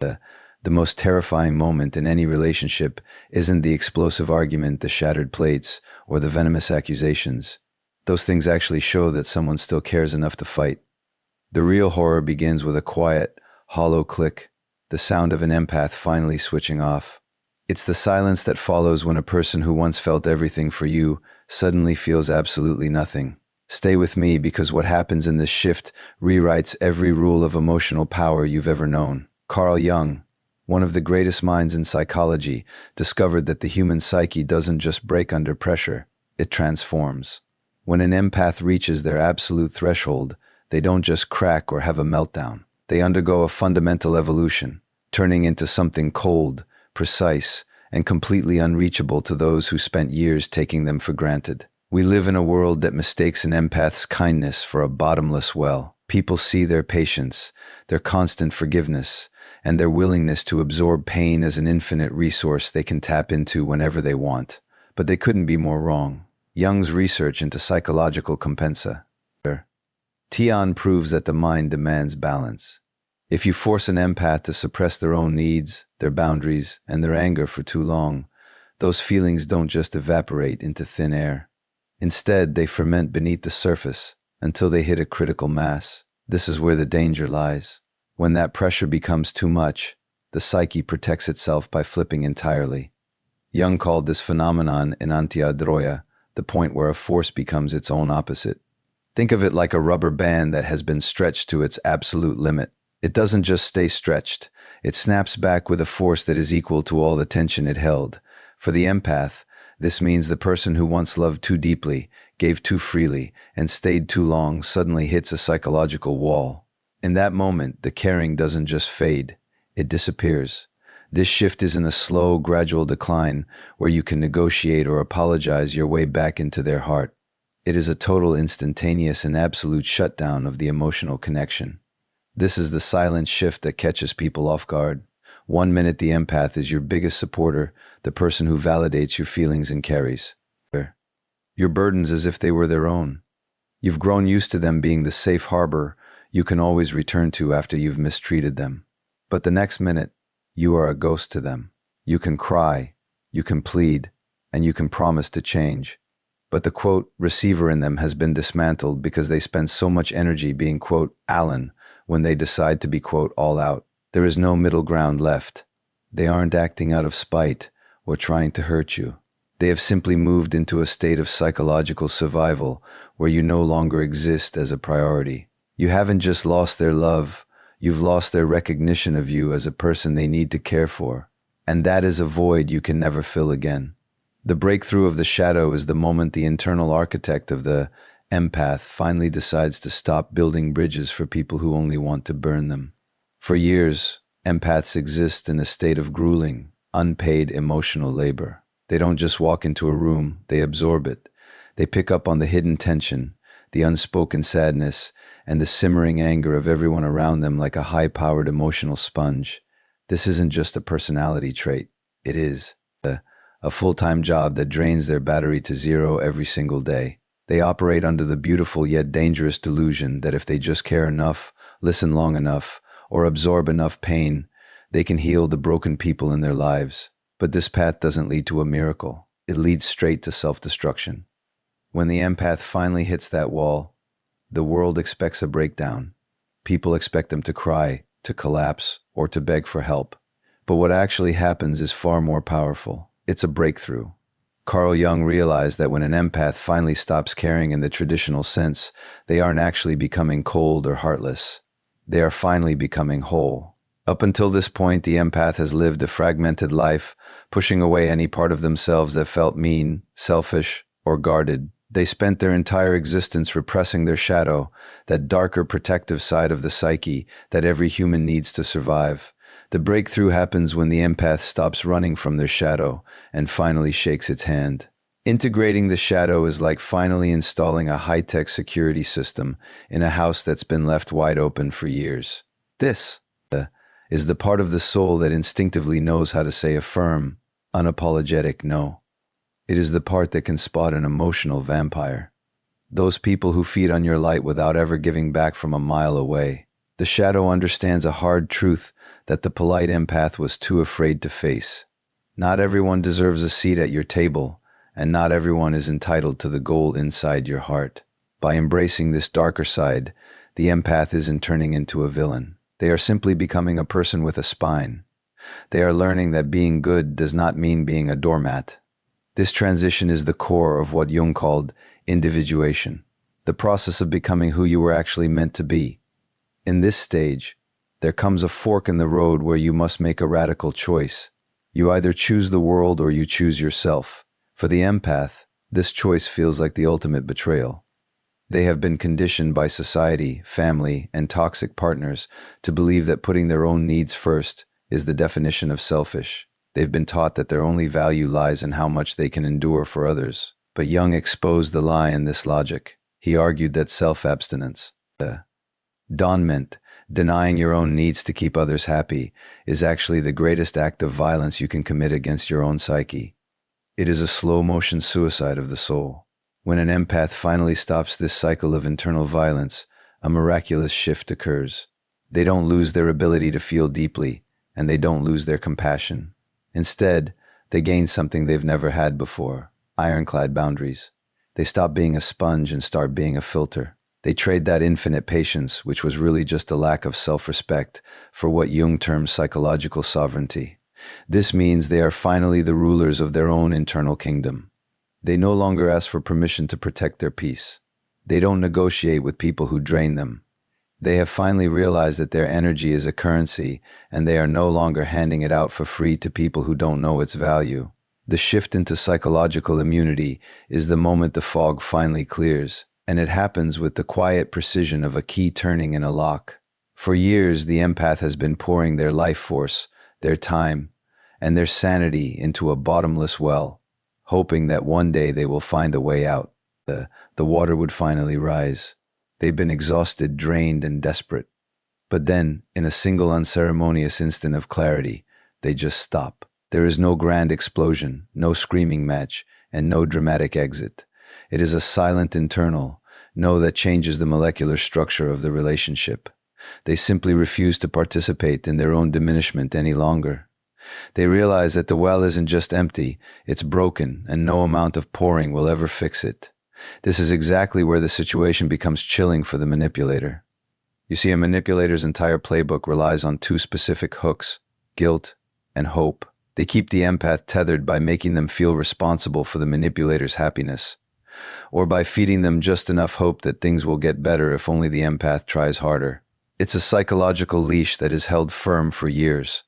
The most terrifying moment in any relationship isn't the explosive argument, the shattered plates, or the venomous accusations. Those things actually show that someone still cares enough to fight. The real horror begins with a quiet, hollow click, the sound of an empath finally switching off. It's the silence that follows when a person who once felt everything for you suddenly feels absolutely nothing. Stay with me, because what happens in this shift rewrites every rule of emotional power you've ever known. Carl Jung, one of the greatest minds in psychology, discovered that the human psyche doesn't just break under pressure, it transforms. When an empath reaches their absolute threshold, they don't just crack or have a meltdown. They undergo a fundamental evolution, turning into something cold, precise, and completely unreachable to those who spent years taking them for granted. We live in a world that mistakes an empath's kindness for a bottomless well. People see their patience, their constant forgiveness, and their willingness to absorb pain as an infinite resource they can tap into whenever they want. But they couldn't be more wrong. Jung's research into psychological compensa, Tian, proves that the mind demands balance. If you force an empath to suppress their own needs, their boundaries, and their anger for too long, those feelings don't just evaporate into thin air. Instead, they ferment beneath the surface until they hit a critical mass. This is where the danger lies. When that pressure becomes too much, the psyche protects itself by flipping entirely. Jung called this phenomenon enantiadroia, the point where a force becomes its own opposite. Think of it like a rubber band that has been stretched to its absolute limit. It doesn't just stay stretched, it snaps back with a force that is equal to all the tension it held. For the empath, this means the person who once loved too deeply, gave too freely, and stayed too long suddenly hits a psychological wall. In that moment, the caring doesn't just fade, it disappears. This shift isn't a slow, gradual decline where you can negotiate or apologize your way back into their heart. It is a total, instantaneous, and absolute shutdown of the emotional connection. This is the silent shift that catches people off guard. One minute the empath is your biggest supporter, the person who validates your feelings and carries your burdens as if they were their own. You've grown used to them being the safe harbor you can always return to after you've mistreated them. But the next minute, you are a ghost to them. You can cry, you can plead, and you can promise to change. But the, quote, receiver in them has been dismantled because they spend so much energy being, quote, Allen when they decide to be, quote, all out. There is no middle ground left. They aren't acting out of spite or trying to hurt you. They have simply moved into a state of psychological survival where you no longer exist as a priority. You haven't just lost their love, you've lost their recognition of you as a person they need to care for. And that is a void you can never fill again. The breakthrough of the shadow is the moment the internal architect of the empath finally decides to stop building bridges for people who only want to burn them. For years, empaths exist in a state of grueling, unpaid emotional labor. They don't just walk into a room, they absorb it. They pick up on the hidden tension, the unspoken sadness, and the simmering anger of everyone around them like a high-powered emotional sponge. This isn't just a personality trait. It is a full-time job that drains their battery to zero every single day. They operate under the beautiful yet dangerous delusion that if they just care enough, listen long enough, or absorb enough pain, they can heal the broken people in their lives. But this path doesn't lead to a miracle. It leads straight to self-destruction. When the empath finally hits that wall, the world expects a breakdown. People expect them to cry, to collapse, or to beg for help. But what actually happens is far more powerful. It's a breakthrough. Carl Jung realized that when an empath finally stops caring in the traditional sense, they aren't actually becoming cold or heartless. They are finally becoming whole. Up until this point, the empath has lived a fragmented life, pushing away any part of themselves that felt mean, selfish, or guarded. They spent their entire existence repressing their shadow, that darker protective side of the psyche that every human needs to survive. The breakthrough happens when the empath stops running from their shadow and finally shakes its hand. Integrating the shadow is like finally installing a high-tech security system in a house that's been left wide open for years. This is the part of the soul that instinctively knows how to say a firm, unapologetic no. It is the part that can spot an emotional vampire. Those people who feed on your light without ever giving back from a mile away. The shadow understands a hard truth that the polite empath was too afraid to face. Not everyone deserves a seat at your table, and not everyone is entitled to the gold inside your heart. By embracing this darker side, the empath isn't turning into a villain. They are simply becoming a person with a spine. They are learning that being good does not mean being a doormat. This transition is the core of what Jung called individuation, the process of becoming who you were actually meant to be. In this stage, there comes a fork in the road where you must make a radical choice. You either choose the world or you choose yourself. For the empath, this choice feels like the ultimate betrayal. They have been conditioned by society, family, and toxic partners to believe that putting their own needs first is the definition of selfish. They've been taught that their only value lies in how much they can endure for others. But Jung exposed the lie in this logic. He argued that self-abstinence, Donment, denying your own needs to keep others happy, is actually the greatest act of violence you can commit against your own psyche. It is a slow-motion suicide of the soul. When an empath finally stops this cycle of internal violence, a miraculous shift occurs. They don't lose their ability to feel deeply, and they don't lose their compassion. Instead, they gain something they've never had before: ironclad boundaries. They stop being a sponge and start being a filter. They trade that infinite patience, which was really just a lack of self-respect, for what Jung terms psychological sovereignty. This means they are finally the rulers of their own internal kingdom. They no longer ask for permission to protect their peace. They don't negotiate with people who drain them. They have finally realized that their energy is a currency, and they are no longer handing it out for free to people who don't know its value. The shift into psychological immunity is the moment the fog finally clears, and it happens with the quiet precision of a key turning in a lock. For years, the empath has been pouring their life force, their time, and their sanity into a bottomless well, hoping that one day they will find a way out. The water would finally rise. They've been exhausted, drained, and desperate. But then, in a single unceremonious instant of clarity, they just stop. There is no grand explosion, no screaming match, and no dramatic exit. It is a silent internal no that changes the molecular structure of the relationship. They simply refuse to participate in their own diminishment any longer. They realize that the well isn't just empty, it's broken, and no amount of pouring will ever fix it. This is exactly where the situation becomes chilling for the manipulator. You see, a manipulator's entire playbook relies on two specific hooks: guilt and hope. They keep the empath tethered by making them feel responsible for the manipulator's happiness, or by feeding them just enough hope that things will get better if only the empath tries harder. It's a psychological leash that is held firm for years.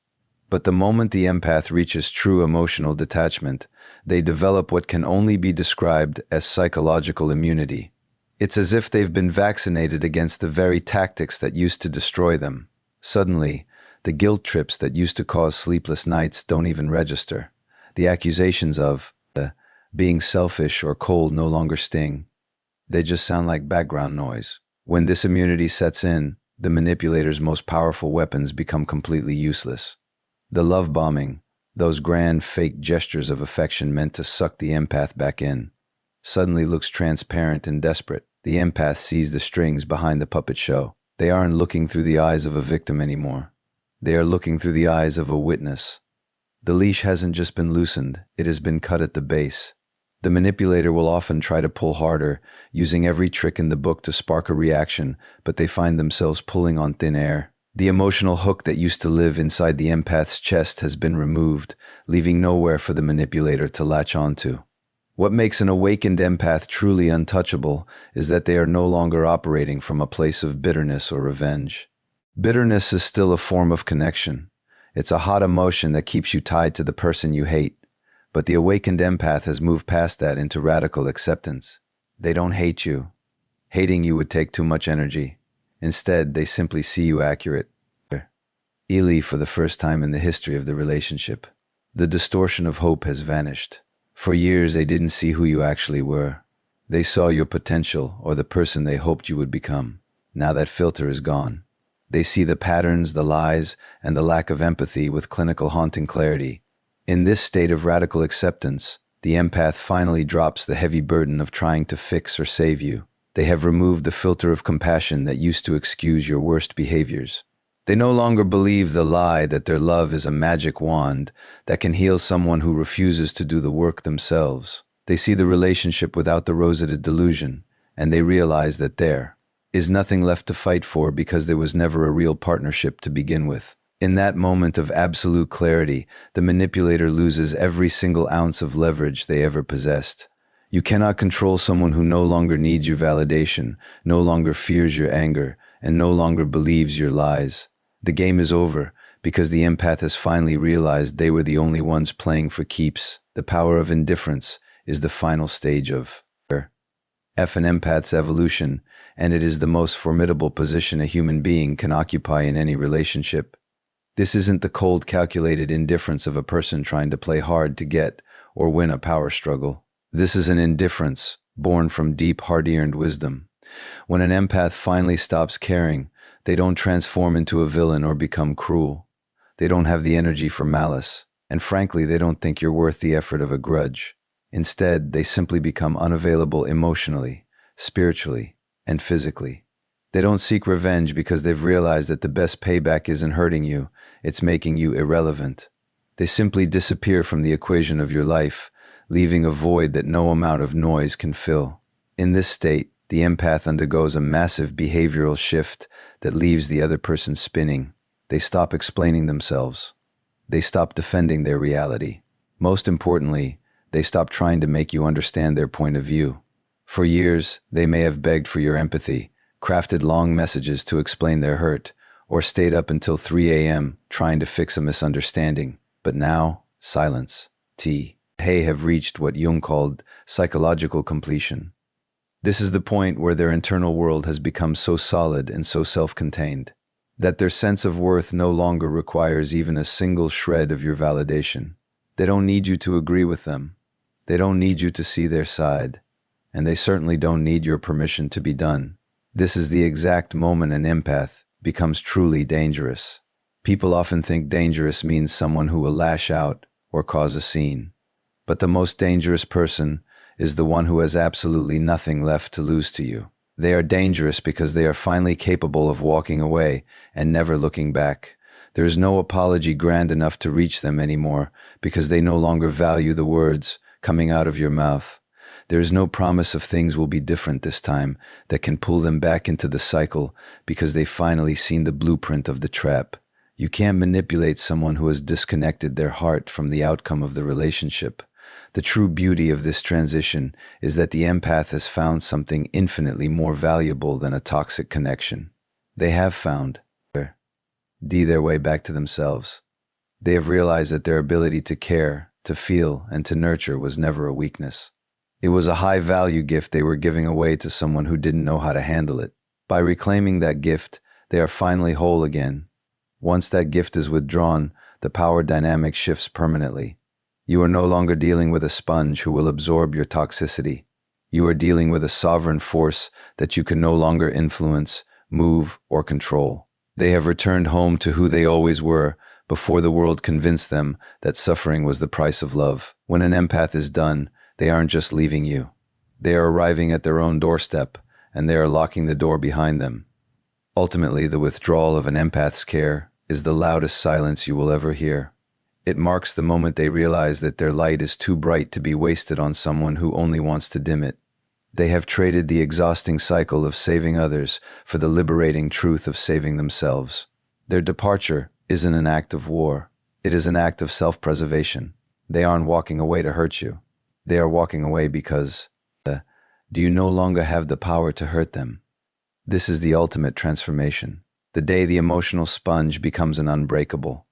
But the moment the empath reaches true emotional detachment, they develop what can only be described as psychological immunity. It's as if they've been vaccinated against the very tactics that used to destroy them. Suddenly, the guilt trips that used to cause sleepless nights don't even register. The accusations of being selfish or cold no longer sting. They just sound like background noise. When this immunity sets in, the manipulator's most powerful weapons become completely useless. The love bombing, those grand fake gestures of affection meant to suck the empath back in, suddenly looks transparent and desperate. The empath sees the strings behind the puppet show. They aren't looking through the eyes of a victim anymore. They are looking through the eyes of a witness. The leash hasn't just been loosened, it has been cut at the base. The manipulator will often try to pull harder, using every trick in the book to spark a reaction, but they find themselves pulling on thin air. The emotional hook that used to live inside the empath's chest has been removed, leaving nowhere for the manipulator to latch onto. What makes an awakened empath truly untouchable is that they are no longer operating from a place of bitterness or revenge. Bitterness is still a form of connection. It's a hot emotion that keeps you tied to the person you hate. But the awakened empath has moved past that into radical acceptance. They don't hate you. Hating you would take too much energy. Instead, they simply see you accurate. Ely, for the first time in the history of the relationship, the distortion of hope has vanished. For years, they didn't see who you actually were. They saw your potential or the person they hoped you would become. Now that filter is gone. They see the patterns, the lies, and the lack of empathy with clinical haunting clarity. In this state of radical acceptance, the empath finally drops the heavy burden of trying to fix or save you. They have removed the filter of compassion that used to excuse your worst behaviors. They no longer believe the lie that their love is a magic wand that can heal someone who refuses to do the work themselves. They see the relationship without the roseted delusion, and they realize that there is nothing left to fight for because there was never a real partnership to begin with. In that moment of absolute clarity, the manipulator loses every single ounce of leverage they ever possessed. You cannot control someone who no longer needs your validation, no longer fears your anger, and no longer believes your lies. The game is over because the empath has finally realized they were the only ones playing for keeps. The power of indifference is the final stage of an empath's evolution, and it is the most formidable position a human being can occupy in any relationship. This isn't the cold, calculated indifference of a person trying to play hard to get or win a power struggle. This is an indifference born from deep, hard-earned wisdom. When an empath finally stops caring, they don't transform into a villain or become cruel. They don't have the energy for malice, and frankly, they don't think you're worth the effort of a grudge. Instead, they simply become unavailable emotionally, spiritually, and physically. They don't seek revenge because they've realized that the best payback isn't hurting you, it's making you irrelevant. They simply disappear from the equation of your life, leaving a void that no amount of noise can fill. In this state, the empath undergoes a massive behavioral shift that leaves the other person spinning. They stop explaining themselves. They stop defending their reality. Most importantly, they stop trying to make you understand their point of view. For years, they may have begged for your empathy, crafted long messages to explain their hurt, or stayed up until 3 a.m. trying to fix a misunderstanding. But now, silence, they have reached what Jung called psychological completion. This is the point where their internal world has become so solid and so self-contained that their sense of worth no longer requires even a single shred of your validation. They don't need you to agree with them. They don't need you to see their side. And they certainly don't need your permission to be done. This is the exact moment an empath becomes truly dangerous. People often think dangerous means someone who will lash out or cause a scene. But the most dangerous person is the one who has absolutely nothing left to lose to you. They are dangerous because they are finally capable of walking away and never looking back. There is no apology grand enough to reach them anymore because they no longer value the words coming out of your mouth. There is no promise of things will be different this time that can pull them back into the cycle because they've finally seen the blueprint of the trap. You can't manipulate someone who has disconnected their heart from the outcome of the relationship. The true beauty of this transition is that the empath has found something infinitely more valuable than a toxic connection. They have found their way back to themselves. They have realized that their ability to care, to feel, and to nurture was never a weakness. It was a high-value gift they were giving away to someone who didn't know how to handle it. By reclaiming that gift, they are finally whole again. Once that gift is withdrawn, the power dynamic shifts permanently. You are no longer dealing with a sponge who will absorb your toxicity. You are dealing with a sovereign force that you can no longer influence, move, or control. They have returned home to who they always were before the world convinced them that suffering was the price of love. When an empath is done, they aren't just leaving you. They are arriving at their own doorstep, and they are locking the door behind them. Ultimately, the withdrawal of an empath's care is the loudest silence you will ever hear. It marks the moment they realize that their light is too bright to be wasted on someone who only wants to dim it. They have traded the exhausting cycle of saving others for the liberating truth of saving themselves. Their departure isn't an act of war. It is an act of self-preservation. They aren't walking away to hurt you. They are walking away because do you no longer have the power to hurt them? This is the ultimate transformation. The day the emotional sponge becomes an unbreakable.